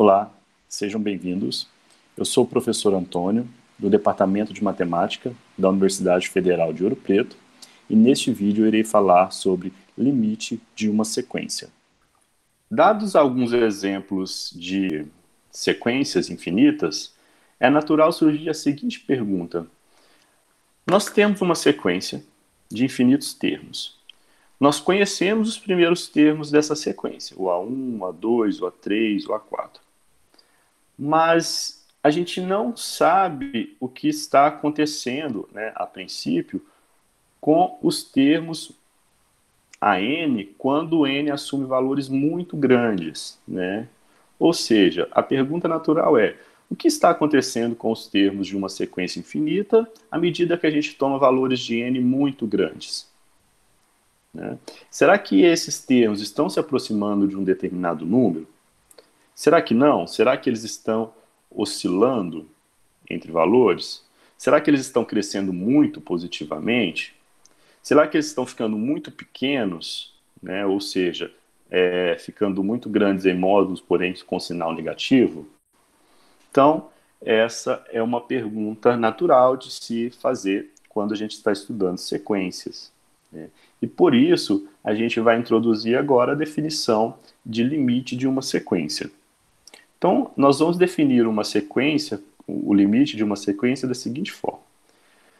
Olá, sejam bem-vindos. Eu sou o professor Antônio, do Departamento de Matemática da Universidade Federal de Ouro Preto, e neste vídeo eu irei falar sobre limite de uma sequência. Dados alguns exemplos de sequências infinitas, é natural surgir a seguinte pergunta: nós temos uma sequência de infinitos termos. Nós conhecemos os primeiros termos dessa sequência, o A1, o A2, o A3, o A4. Mas a gente não sabe o que está acontecendo, né, a princípio, com os termos AN quando o N assume valores muito grandes, né? Ou seja, a pergunta natural é: o que está acontecendo com os termos de uma sequência infinita à medida que a gente toma valores de N muito grandes? Né? Será que esses termos estão se aproximando de um determinado número? Será que não? Será que eles estão oscilando entre valores? Será que eles estão crescendo muito positivamente? Será que eles estão ficando muito pequenos, né? Ou seja, ficando muito grandes em módulos, porém com sinal negativo? Então, essa é uma pergunta natural de se fazer quando a gente está estudando sequências, né? E por isso, a gente vai introduzir agora a definição de limite de uma sequência. Então, nós vamos definir uma sequência, o limite de uma sequência da seguinte forma.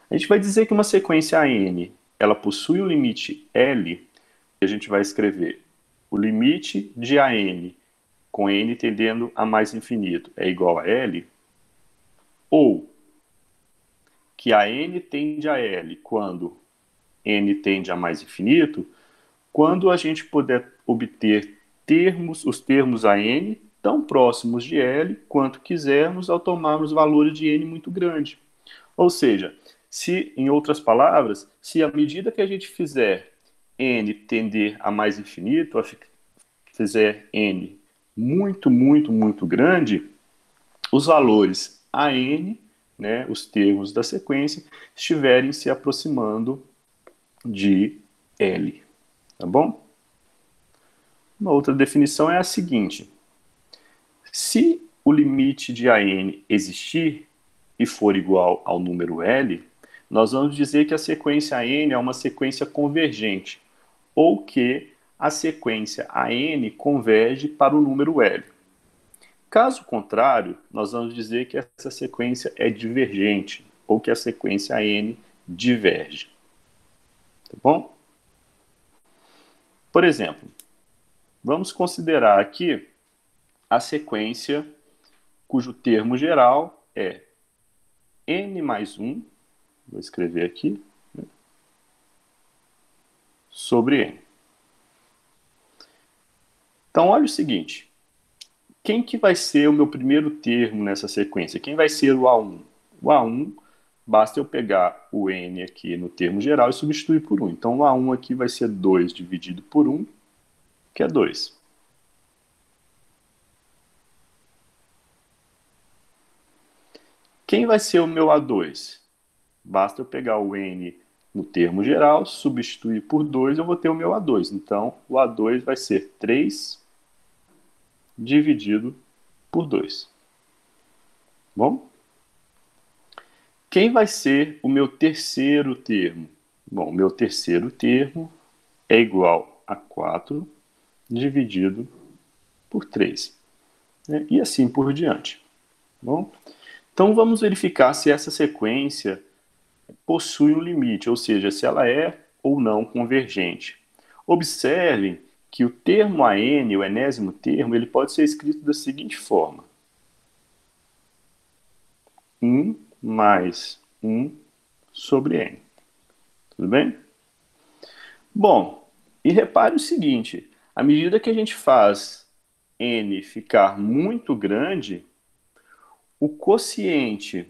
A gente vai dizer que uma sequência AN, ela possui um limite L, e a gente vai escrever o limite de AN, com N tendendo a mais infinito, é igual a L, ou que a N tende a L quando N tende a mais infinito, quando a gente puder obter os termos AN tão próximos de L quanto quisermos ao tomarmos valores de N muito grande. Ou seja, se, em outras palavras, se à medida que a gente fizer N tender a mais infinito, fizer N muito, muito, muito grande, os valores AN, né, os termos da sequência, estiverem se aproximando de L. Tá bom? Uma outra definição é a seguinte: se o limite de AN existir e for igual ao número L, nós vamos dizer que a sequência AN é uma sequência convergente, ou que a sequência AN converge para o número L. Caso contrário, nós vamos dizer que essa sequência é divergente, ou que a sequência AN diverge. Tá bom? Por exemplo, vamos considerar aqui a sequência cujo termo geral é N mais 1, vou escrever aqui, né, sobre N. Então, olha o seguinte: quem que vai ser o meu primeiro termo nessa sequência? Quem vai ser o A1? O A1, basta eu pegar o N aqui no termo geral e substituir por 1. Então, o A1 aqui vai ser 2 dividido por 1, que é 2. Quem vai ser o meu A2? Basta eu pegar o N no termo geral, substituir por 2, eu vou ter o meu A2. Então, o A2 vai ser 3 dividido por 2. Bom? Quem vai ser o meu terceiro termo? Bom, o meu terceiro termo é igual a 4 dividido por 3. Né? E assim por diante. Bom? Então, vamos verificar se essa sequência possui um limite, ou seja, se ela é ou não convergente. Observem que o termo AN, o enésimo termo, ele pode ser escrito da seguinte forma: 1 mais 1 sobre N. Tudo bem? Bom, e repare o seguinte: à medida que a gente faz N ficar muito grande, o quociente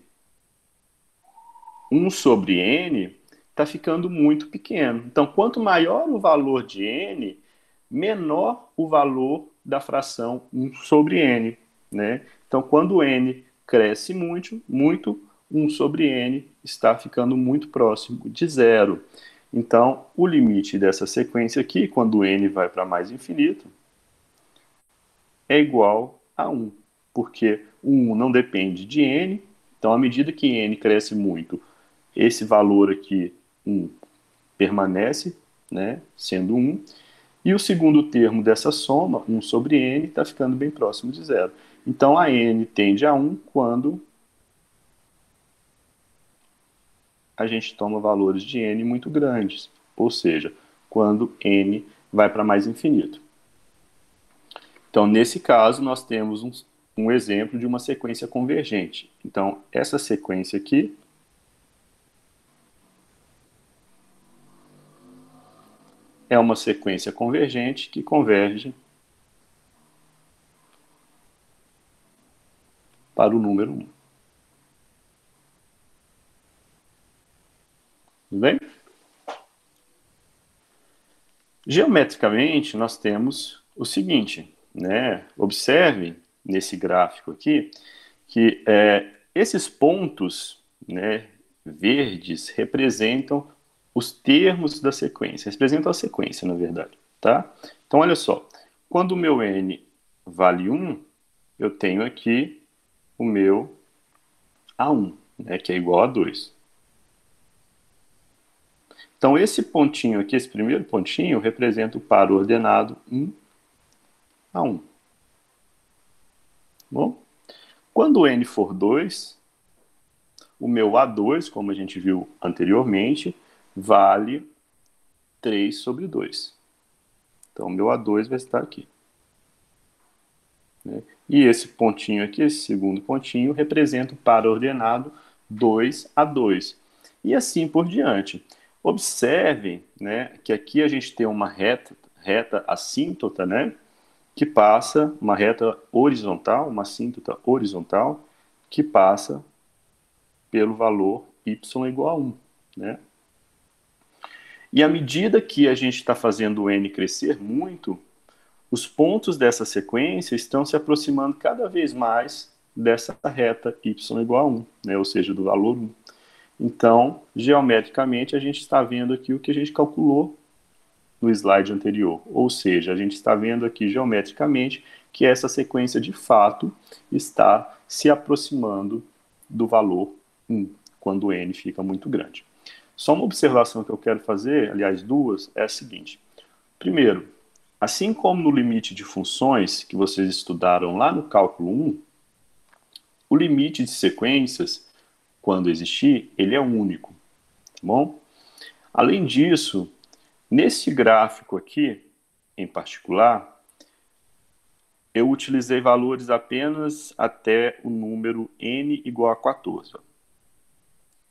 1 sobre N está ficando muito pequeno. Então, quanto maior o valor de N, menor o valor da fração 1 sobre N. Né? Então, quando N cresce muito, 1 sobre N está ficando muito próximo de zero. Então, o limite dessa sequência aqui, quando N vai para mais infinito, é igual a 1. porque o 1 não depende de n, então à medida que n cresce muito, esse valor aqui, 1, permanece, né, sendo 1, e o segundo termo dessa soma, 1 sobre n, está ficando bem próximo de zero. Então a n tende a 1 quando a gente toma valores de n muito grandes, ou seja, quando n vai para mais infinito. Então, nesse caso, nós temos um exemplo de uma sequência convergente. Então, essa sequência aqui é uma sequência convergente que converge para o número 1. Tudo bem? Geometricamente, nós temos o seguinte, né? Observe nesse gráfico aqui que esses pontos, né, verdes representam os termos da sequência, representam a sequência, na verdade, tá? Então, olha só, quando o meu n vale 1, eu tenho aqui o meu A1, né, que é igual a 2. Então, esse pontinho aqui, esse primeiro pontinho, representa o par ordenado 1 a 1. Bom, quando o n for 2, o meu A2, como a gente viu anteriormente, vale 3 sobre 2. Então, o meu A2 vai estar aqui. Né? E esse pontinho aqui, esse segundo pontinho, representa o par ordenado 2 a 2. E assim por diante. Observe, né, que aqui a gente tem uma reta assíntota, né, que passa, uma reta horizontal, uma assíntota horizontal, que passa pelo valor y igual a 1. Né? E à medida que a gente está fazendo o n crescer muito, os pontos dessa sequência estão se aproximando cada vez mais dessa reta y igual a 1, né? Ou seja, do valor 1. Então, geometricamente, a gente está vendo aqui o que a gente calculou no slide anterior. Ou seja, a gente está vendo aqui geometricamente que essa sequência, de fato, está se aproximando do valor 1, quando o n fica muito grande. Só uma observação que eu quero fazer, aliás, duas, é a seguinte. Primeiro, assim como no limite de funções que vocês estudaram lá no cálculo 1, o limite de sequências, quando existir, ele é único. Tá bom? Além disso, nesse gráfico aqui, em particular, eu utilizei valores apenas até o número n igual a 14.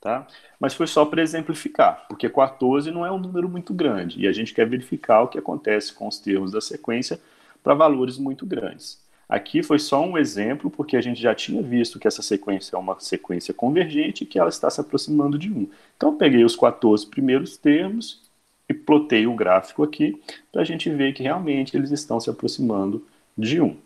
Tá? Mas foi só para exemplificar, porque 14 não é um número muito grande, e a gente quer verificar o que acontece com os termos da sequência para valores muito grandes. Aqui foi só um exemplo, porque a gente já tinha visto que essa sequência é uma sequência convergente e que ela está se aproximando de 1. Então eu peguei os 14 primeiros termos e plotei o gráfico aqui, para a gente ver que realmente eles estão se aproximando de 1.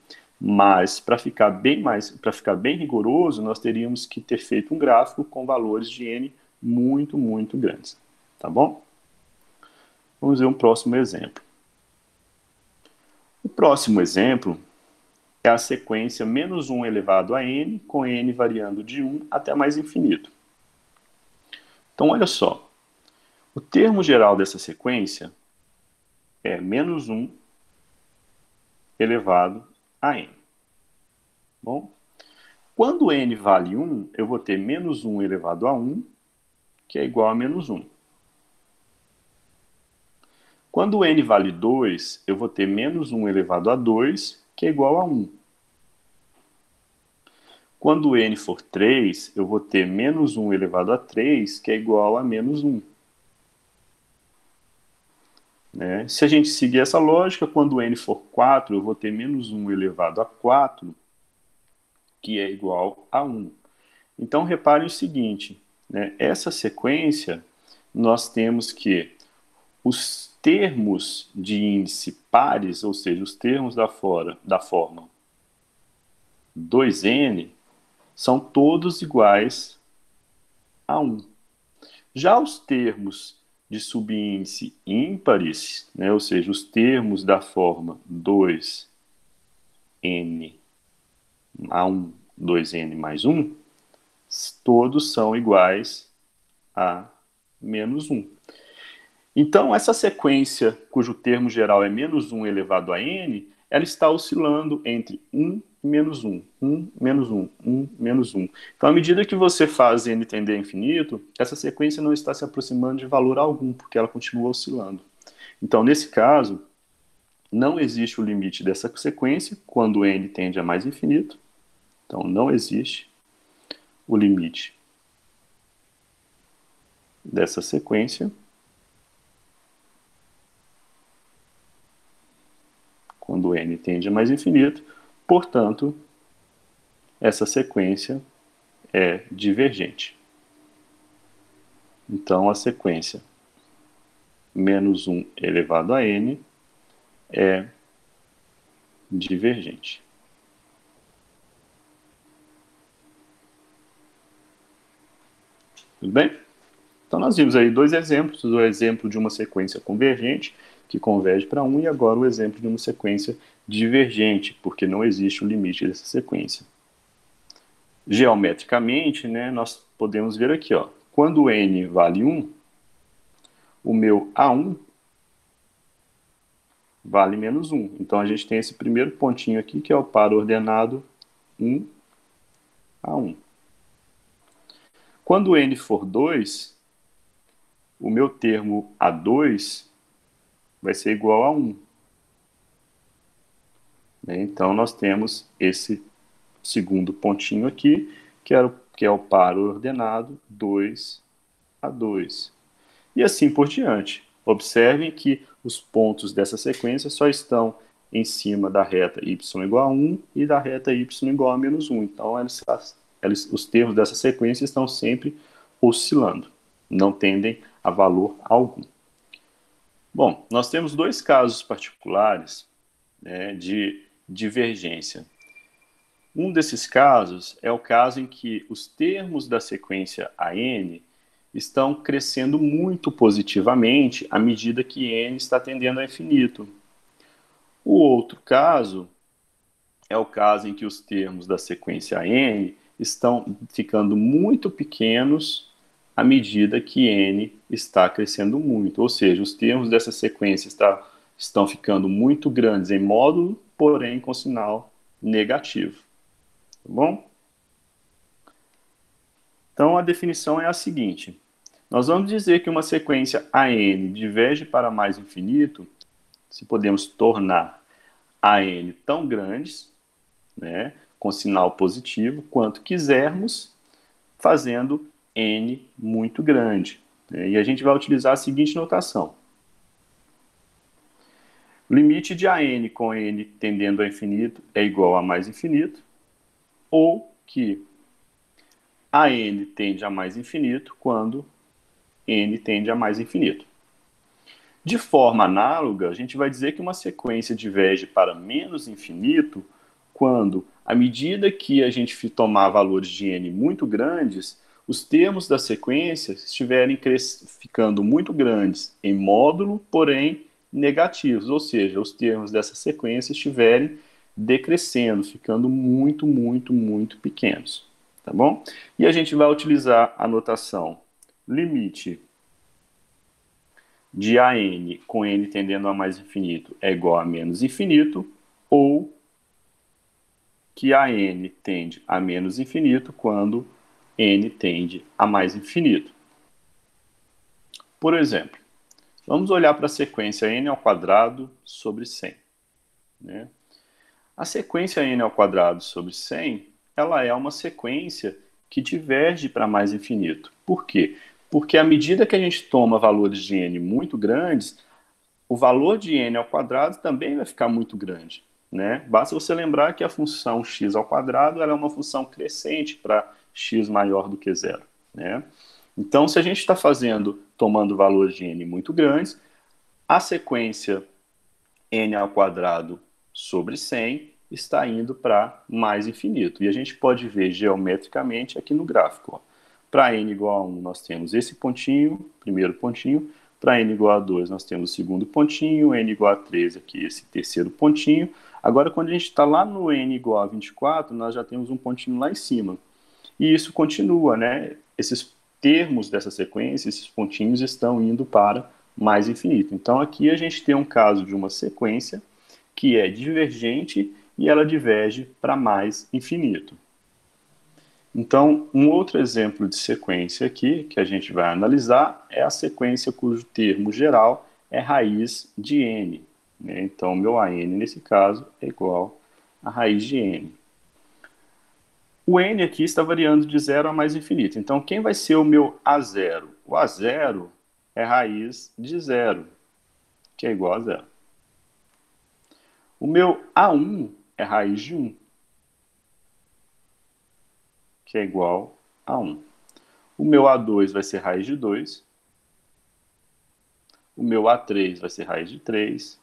Mas para ficar bem rigoroso, nós teríamos que ter feito um gráfico com valores de n muito, muito grandes. Tá bom? Vamos ver um próximo exemplo. O próximo exemplo é a sequência menos 1 elevado a n, com n variando de 1 até mais infinito. Então, olha só. O termo geral dessa sequência é menos 1 elevado a n. Bom, quando n vale 1, eu vou ter menos 1 elevado a 1, que é igual a menos 1. Quando n vale 2, eu vou ter menos 1 elevado a 2, que é igual a 1. Quando n for 3, eu vou ter menos 1 elevado a 3, que é igual a menos 1. Né? Se a gente seguir essa lógica, quando n for 4, eu vou ter menos 1 elevado a 4, que é igual a 1. Então, reparem o seguinte, né? Essa sequência, nós temos que os termos de índice pares, ou seja, os termos da forma 2n, são todos iguais a 1. Já os termos de subíndice ímpares, né, ou seja, os termos da forma 2n A1, 2n mais 1, todos são iguais a menos 1. Então, essa sequência, cujo termo geral é menos 1 elevado a n, ela está oscilando entre 1 e menos 1, 1, menos 1, 1, menos 1. Então, à medida que você faz n tender a infinito, essa sequência não está se aproximando de valor algum, porque ela continua oscilando. Então, nesse caso, não existe o limite dessa sequência quando n tende a mais infinito. Então, não existe o limite dessa sequência quando n tende a mais infinito. Portanto, essa sequência é divergente. Então, a sequência menos 1 elevado a n é divergente. Tudo bem? Então, nós vimos aí dois exemplos, o exemplo de uma sequência convergente, que converge para 1, e agora o exemplo de uma sequência divergente, porque não existe o limite dessa sequência. Geometricamente, né, nós podemos ver aqui, ó, quando n vale 1, o meu A1 vale menos 1. Então, a gente tem esse primeiro pontinho aqui, que é o par ordenado 1, A1. Quando n for 2, o meu termo A2 vai ser igual a 1. Então, nós temos esse segundo pontinho aqui, que é o par ordenado 2 a 2. E assim por diante. Observem que os pontos dessa sequência só estão em cima da reta y igual a 1 e da reta y igual a menos 1. Então, os termos dessa sequência estão sempre oscilando, não tendem a valor algum. Bom, nós temos dois casos particulares, né, de divergência. Um desses casos é o caso em que os termos da sequência AN estão crescendo muito positivamente à medida que n está tendendo a infinito. O outro caso é o caso em que os termos da sequência n estão ficando muito pequenos à medida que n está crescendo muito. Ou seja, os termos dessa sequência estão ficando muito grandes em módulo, porém com sinal negativo. Tá bom? Então, a definição é a seguinte. Nós vamos dizer que uma sequência AN diverge para mais infinito se podemos tornar AN tão grandes, né, com sinal positivo, quanto quisermos, fazendo N muito grande. E a gente vai utilizar a seguinte notação. O limite de AN com N tendendo a infinito é igual a mais infinito, ou que AN tende a mais infinito quando n tende a mais infinito. De forma análoga, a gente vai dizer que uma sequência diverge para menos infinito quando, à medida que a gente tomar valores de n muito grandes, os termos da sequência estiverem ficando muito grandes em módulo, porém negativos, ou seja, os termos dessa sequência estiverem decrescendo, ficando muito, muito, muito pequenos. Tá bom? E a gente vai utilizar a notação limite de AN com n tendendo a mais infinito é igual a menos infinito, ou que AN tende a menos infinito quando n tende a mais infinito. Por exemplo, vamos olhar para a sequência n ao quadrado sobre 100. Né? A sequência n ao quadrado sobre 100, ela é uma sequência que diverge para mais infinito. Por quê? Porque à medida que a gente toma valores de n muito grandes, o valor de n ao quadrado também vai ficar muito grande. Né? Basta você lembrar que a função x ao quadrado ela é uma função crescente para x maior do que zero. Né? Então, se a gente está tomando valores de n muito grandes, a sequência n ao quadrado sobre 100 está indo para mais infinito. E a gente pode ver geometricamente aqui no gráfico. Para n igual a 1, nós temos esse pontinho, primeiro pontinho. Para n igual a 2, nós temos o segundo pontinho, n igual a 3 aqui, esse terceiro pontinho. Agora, quando a gente está lá no n igual a 24, nós já temos um pontinho lá em cima. E isso continua, né? Esses termos dessa sequência, esses pontinhos estão indo para mais infinito. Então, aqui a gente tem um caso de uma sequência que é divergente e ela diverge para mais infinito. Então, um outro exemplo de sequência aqui, que a gente vai analisar, é a sequência cujo termo geral é raiz de n, né? Então, meu AN, nesse caso, é igual a raiz de n. O n aqui está variando de 0 a mais infinito. Então, quem vai ser o meu A0? O A0 é raiz de 0, que é igual a 0. O meu A1 é raiz de 1, que é igual a 1. O meu A2 vai ser raiz de 2. O meu A3 vai ser raiz de 3.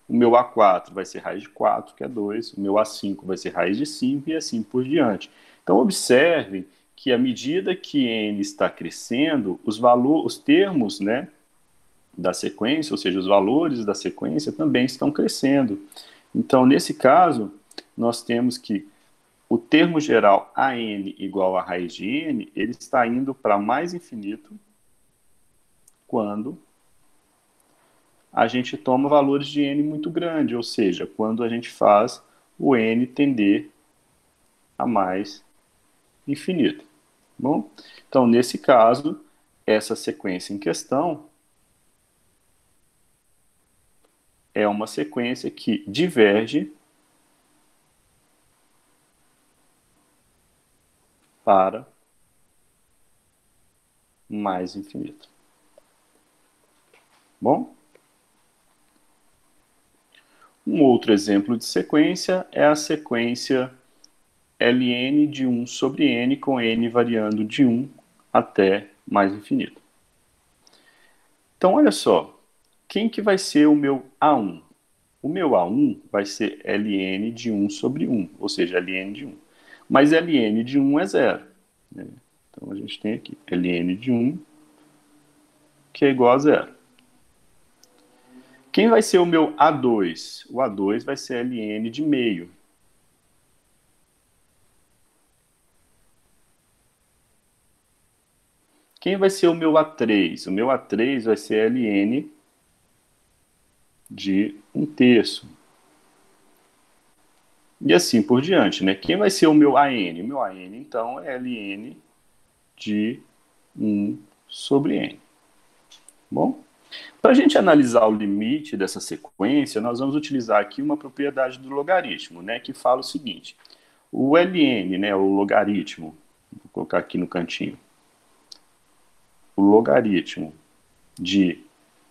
O meu A4 vai ser raiz de 4, que é 2. O meu A5 vai ser raiz de 5 e assim por diante. Então, observe que à medida que n está crescendo, os termos, né, da sequência, ou seja, os valores da sequência também estão crescendo. Então, nesse caso, nós temos que o termo geral AN igual a raiz de n, ele está indo para mais infinito quando a gente toma valores de n muito grande, ou seja, quando a gente faz o n tender a mais infinito. Bom, então, nesse caso, essa sequência em questão é uma sequência que diverge para mais infinito. Bom? Um outro exemplo de sequência é a sequência ln de 1 sobre n, com n variando de 1 até mais infinito. Então, olha só, quem que vai ser o meu A1? O meu A1 vai ser ln de 1 sobre 1, ou seja, ln de 1. Mas ln de 1 é 0. Né? Então, a gente tem aqui ln de 1, que é igual a 0. Quem vai ser o meu A2? O A2 vai ser ln de meio. Quem vai ser o meu A3? O meu A3 vai ser ln de 1/3. E assim por diante, né? Quem vai ser o meu AN? O meu AN, então, é ln de 1 sobre n. Bom, para a gente analisar o limite dessa sequência, nós vamos utilizar aqui uma propriedade do logaritmo, né? Que fala o seguinte. O ln, né? O logaritmo, vou colocar aqui no cantinho. O logaritmo de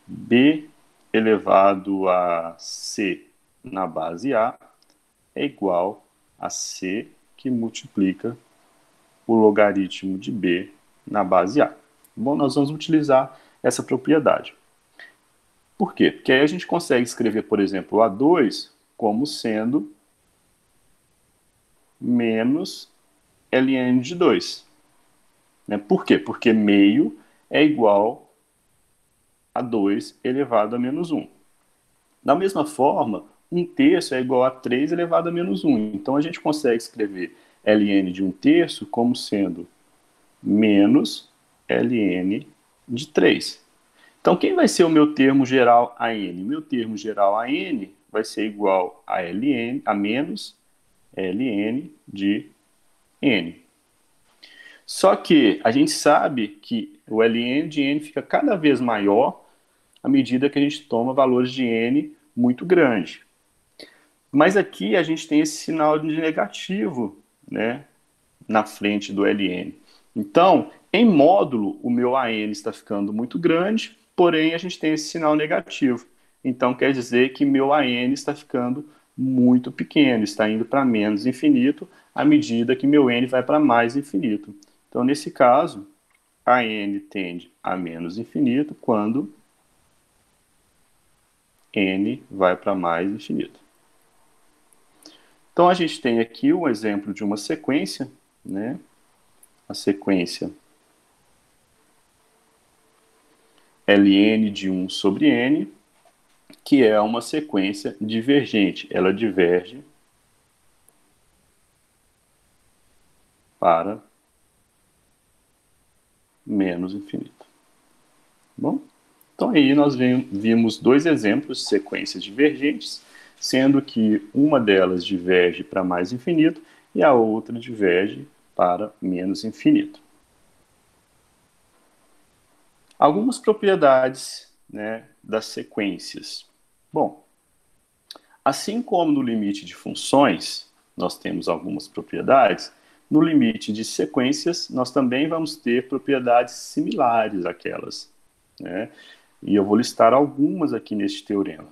b elevado a c na base a é igual a c que multiplica o logaritmo de b na base a. Bom, nós vamos utilizar essa propriedade. Por quê? Porque aí a gente consegue escrever, por exemplo, o A2 como sendo menos ln de 2. Né? Por quê? Porque meio é igual a 2 elevado a menos 1. Da mesma forma, 1/3 é igual a 3 elevado a menos 1. Então, a gente consegue escrever ln de 1/3 como sendo menos ln de 3. Então, quem vai ser o meu termo geral AN? Meu termo geral AN vai ser igual a ln, a menos ln de n. Só que a gente sabe que o ln de n fica cada vez maior à medida que a gente toma valores de n muito grande. Mas aqui a gente tem esse sinal de negativo, né, na frente do ln. Então, em módulo, o meu AN está ficando muito grande, porém a gente tem esse sinal negativo. Então, quer dizer que meu AN está ficando muito pequeno, está indo para menos infinito, à medida que meu n vai para mais infinito. Então, nesse caso, AN tende a menos infinito quando n vai para mais infinito. Então, a gente tem aqui um exemplo de uma sequência, né? A sequência ln de 1 sobre n, que é uma sequência divergente. Ela diverge para menos infinito. Bom? Então aí nós vimos dois exemplos de sequências divergentes, sendo que uma delas diverge para mais infinito e a outra diverge para menos infinito. Algumas propriedades, né, das sequências. Bom, assim como no limite de funções, nós temos algumas propriedades, no limite de sequências, nós também vamos ter propriedades similares àquelas, né? E eu vou listar algumas aqui neste teorema.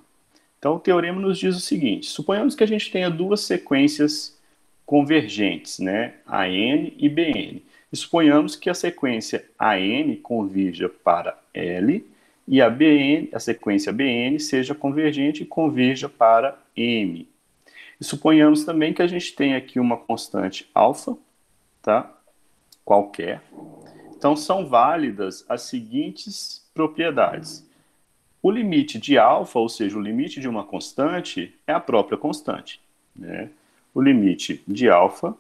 Então, o teorema nos diz o seguinte: suponhamos que a gente tenha duas sequências convergentes, né? AN e BN. E suponhamos que a sequência AN convirja para L e a sequência BN seja convergente e convirja para M. E suponhamos também que a gente tem aqui uma constante alfa, tá? Qualquer. Então, são válidas as seguintes propriedades. O limite de alfa, ou seja, o limite de uma constante, é a própria constante, né? O limite de alfa,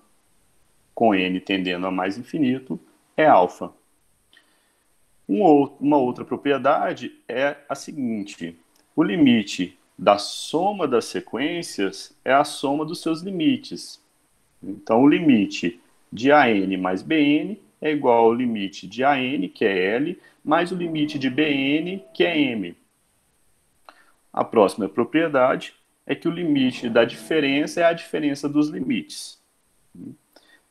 com n tendendo a mais infinito, é alfa. Uma outra propriedade é a seguinte: o limite da soma das sequências é a soma dos seus limites. Então, o limite de AN mais BN é igual ao limite de AN, que é L, mais o limite de BN, que é M. A próxima propriedade é que o limite da diferença é a diferença dos limites.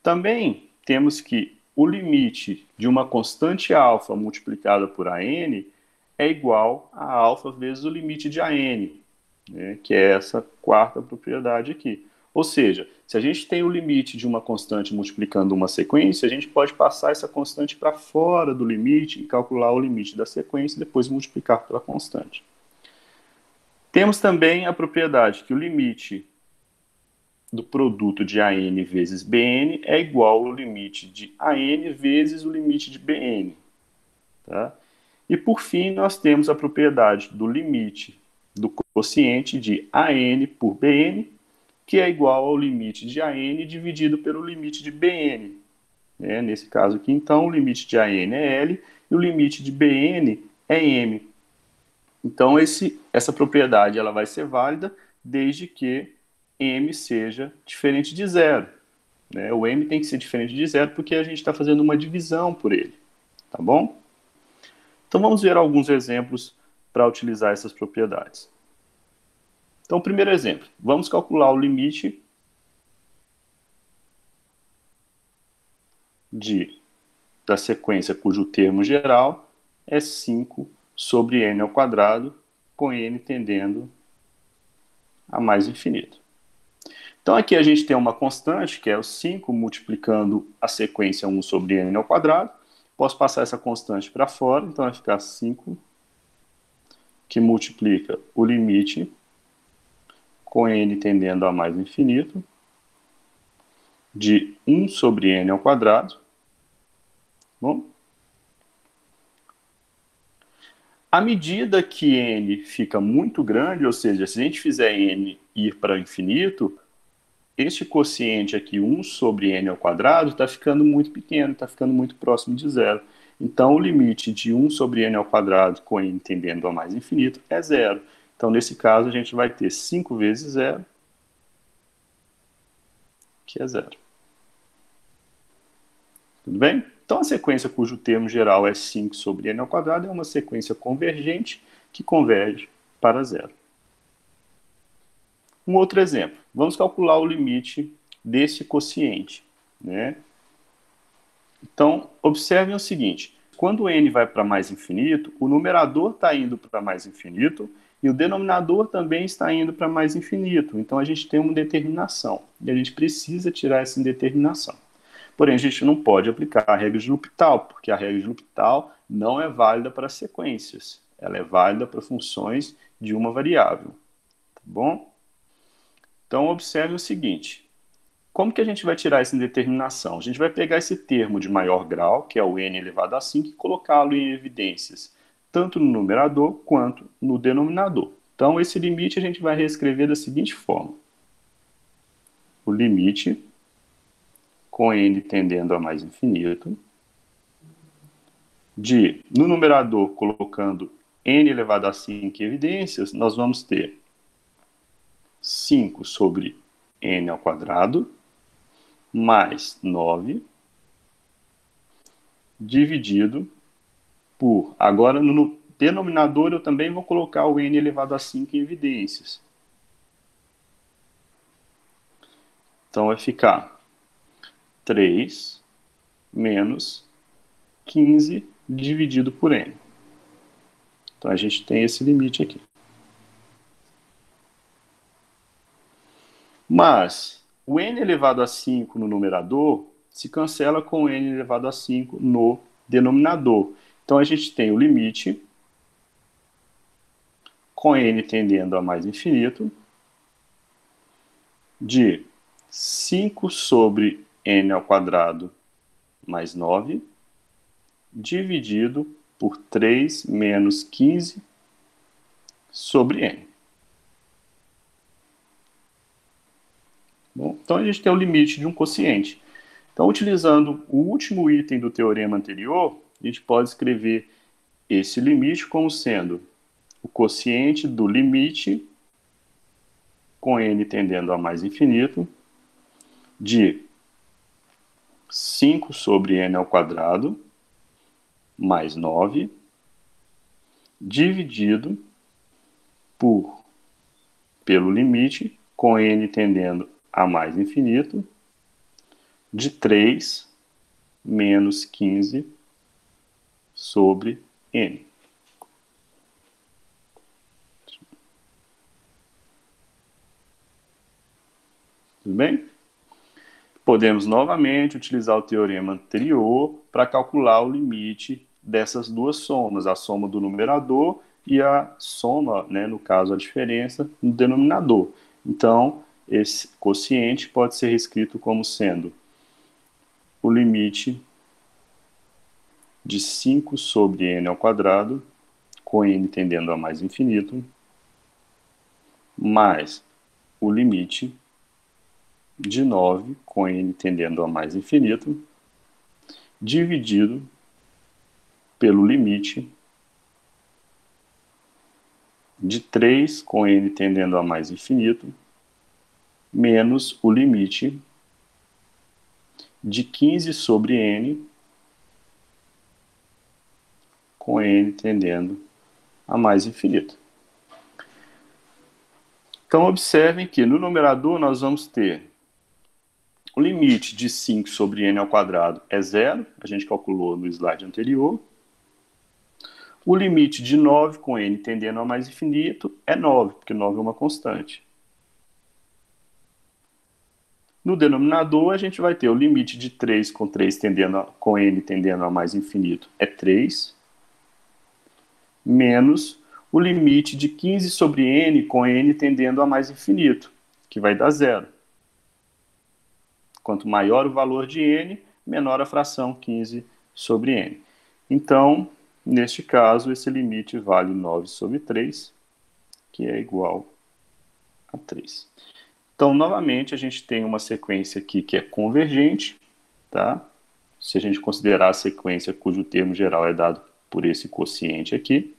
Também temos que o limite de uma constante alfa multiplicada por AN é igual a alfa vezes o limite de AN, né, que é essa quarta propriedade aqui. Ou seja, se a gente tem o limite de uma constante multiplicando uma sequência, a gente pode passar essa constante para fora do limite e calcular o limite da sequência e depois multiplicar pela constante. Temos também a propriedade que o limite do produto de AN vezes BN é igual ao limite de AN vezes o limite de BN. Tá? E, por fim, nós temos a propriedade do limite do quociente de AN por BN, que é igual ao limite de AN dividido pelo limite de BN. Né? Nesse caso aqui, então, o limite de AN é L e o limite de BN é M. Então, essa propriedade ela vai ser válida desde que M seja diferente de zero. Né? O M tem que ser diferente de zero porque a gente está fazendo uma divisão por ele. Tá bom? Então, vamos ver alguns exemplos para utilizar essas propriedades. Então, o primeiro exemplo. Vamos calcular o limite da sequência cujo termo geral é 5 sobre n ao quadrado, com n tendendo a mais infinito. Então, aqui a gente tem uma constante, que é o 5, multiplicando a sequência 1 sobre n ao quadrado. Posso passar essa constante para fora, então vai ficar 5, que multiplica o limite com n tendendo a mais infinito, de 1 sobre n ao quadrado. Bom? À medida que n fica muito grande, ou seja, se a gente fizer n ir para o infinito, este quociente aqui, 1 sobre n ao quadrado, está ficando muito pequeno, está ficando muito próximo de zero. Então, o limite de 1 sobre n ao quadrado com n tendendo a mais infinito é zero. Então, nesse caso, a gente vai ter 5 vezes zero, que é zero. Tudo bem? Então, a sequência cujo termo geral é 5 sobre n ao quadrado é uma sequência convergente que converge para zero. Um outro exemplo. Vamos calcular o limite desse quociente, né? Então, observem o seguinte. Quando n vai para mais infinito, o numerador está indo para mais infinito e o denominador também está indo para mais infinito. Então, a gente tem uma indeterminação e a gente precisa tirar essa indeterminação. Porém, a gente não pode aplicar a regra de L'Hopital, porque a regra de L'Hopital não é válida para sequências. Ela é válida para funções de uma variável. Tá bom? Então, observe o seguinte. Como que a gente vai tirar essa indeterminação? A gente vai pegar esse termo de maior grau, que é o n elevado a 5, e colocá-lo em evidências. tanto no numerador quanto no denominador. Então, esse limite a gente vai reescrever da seguinte forma. O limite com n tendendo a mais infinito, no numerador, colocando n elevado a 5 evidências, nós vamos ter 5 sobre n ao quadrado, mais 9, dividido por... Agora, no denominador, eu também vou colocar o n elevado a 5 em evidências. Então, vai ficar 3 menos 15 dividido por n. Então, a gente tem esse limite aqui. Mas o n elevado a 5 no numerador se cancela com o n elevado a 5 no denominador. Então, a gente tem o limite com n tendendo a mais infinito de 5 sobre n ao quadrado mais 9, dividido por 3 menos 15 sobre n. Bom, então, a gente tem o limite de um quociente. Então, utilizando o último item do teorema anterior, a gente pode escrever esse limite como sendo o quociente do limite com n tendendo a mais infinito de 5 sobre n ao quadrado mais 9 dividido pelo limite com n tendendo a mais infinito de 3 menos 15 sobre n. Tudo bem? Podemos novamente utilizar o teorema anterior para calcular o limite dessas duas somas, a soma do numerador e a soma, né, no caso a diferença, no denominador. Então, esse quociente pode ser escrito como sendo o limite de 5 sobre n ao quadrado, com n tendendo a mais infinito, mais o limite de 9, com n tendendo a mais infinito, dividido pelo limite de 3, com n tendendo a mais infinito, menos o limite de 15 sobre n, com n tendendo a mais infinito. Então, observem que no numerador nós vamos ter o limite de 5 sobre n ao quadrado é 0, a gente calculou no slide anterior. O limite de 9 com n tendendo a mais infinito é 9, porque 9 é uma constante. No denominador, a gente vai ter o limite de 3 com n tendendo a mais infinito é 3, menos o limite de 15 sobre n com n tendendo a mais infinito, que vai dar 0. Quanto maior o valor de n, menor a fração 15 sobre n. Então, neste caso, esse limite vale 9 sobre 3, que é igual a 3. Então, novamente, a gente tem uma sequência aqui que é convergente, tá? Se a gente considerar a sequência cujo termo geral é dado por esse quociente aqui,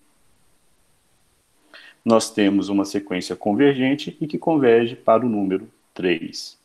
nós temos uma sequência convergente e que converge para o número 3.